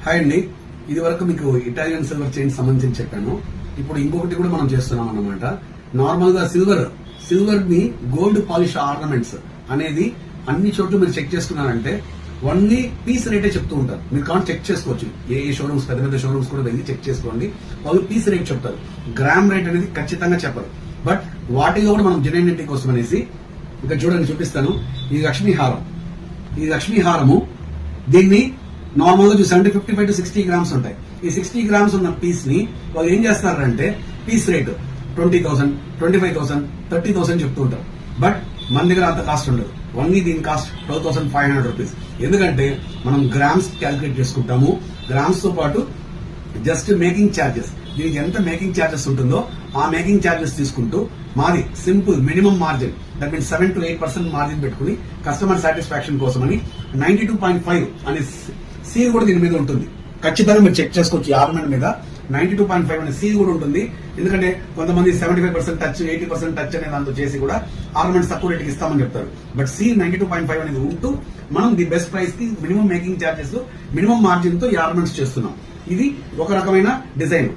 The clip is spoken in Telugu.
హాయ్ అండి, ఇది వరకు మీకు ఇటాలియన్ సిల్వర్ చైన్ సంబంధించి చెప్పాను. ఇప్పుడు ఇంకొకటి కూడా మనం చేస్తున్నాం అన్నమాట. నార్మల్ గా సిల్వర్ ని గోల్డ్ పాలిష్ ఆర్నమెంట్స్ అనేది అన్ని చోట్ల మీరు చెక్ చేసుకున్నారంటే ఓన్లీ పీస్ రేటే చెప్తూ ఉంటారు. మీరు కావాలి చెక్ చేసుకోవచ్చు. ఏ షోరూమ్స్, పెద్ద పెద్ద షోరూమ్స్ కూడా వెళ్ళి చెక్ చేసుకోండి. వాళ్ళు పీస్ రేట్ చెప్తారు, గ్రామ్ రేట్ అనేది ఖచ్చితంగా చెప్పరు. బట్ వాటిలో కూడా మనం జెన్యూనిటీ కోసం అనేసి ఇంకా చూడండి, చూపిస్తాను. ఈ లక్ష్మీ హారము దీన్ని నార్మల్ గా చూసారంటే 55 to 60 గ్రామ్స్ ఉంటాయి. ఈ 60 గ్రామ్స్ ఉన్న పీస్ ని వాళ్ళు ఏం చేస్తారంటే పీస్ రేట్ 20,000, 25,000, 30,000 చెప్తూ ఉంటారు. బట్ మన దగ్గర అంత కాస్ట్ ఉండదు. ఓన్లీ దీని కాస్ట్ 12,500 రూపీస్. ఎందుకంటే మనం గ్రామ్స్ క్యాల్కులేట్ చేసుకుంటాము. గ్రామ్స్ తో పాటు జస్ట్ మేకింగ్ ఛార్జెస్, దీనికి ఎంత మేకింగ్ ఛార్జెస్ ఉంటుందో ఆ మేకింగ్ ఛార్జెస్ తీసుకుంటూ మాది simple minimum margin, that means 7 to 8% margin పెట్టుకుని కస్టమర్ సాటిస్ఫాక్షన్ కోసం అని 92.5 అనే సీల్ కూడా దీని మీద ఉంటుంది. ఖచ్చితంగా మీరు చెక్ చేసుకోవచ్చు. ఈ ఆర్నమెంట్ మీద 92.5 అనే సీల్ కూడా ఉంటుంది. ఎందుకంటే కొంతమంది 75% టచ్, 80% టచ్ అనే దాంతో చేసి కూడా ఆర్నమెంట్స్ తక్కువ రేటుకి ఇస్తామని చెప్తారు. బట్ సీల్ 92.5 అనేది ఉంటూ మనం ది బెస్ట్ ప్రైస్ కి minimum making charges, minimum margin తో ఈ ఆర్నమెంట్స్ చేస్తున్నాం. ఇది ఒక రకమైన డిజైన్.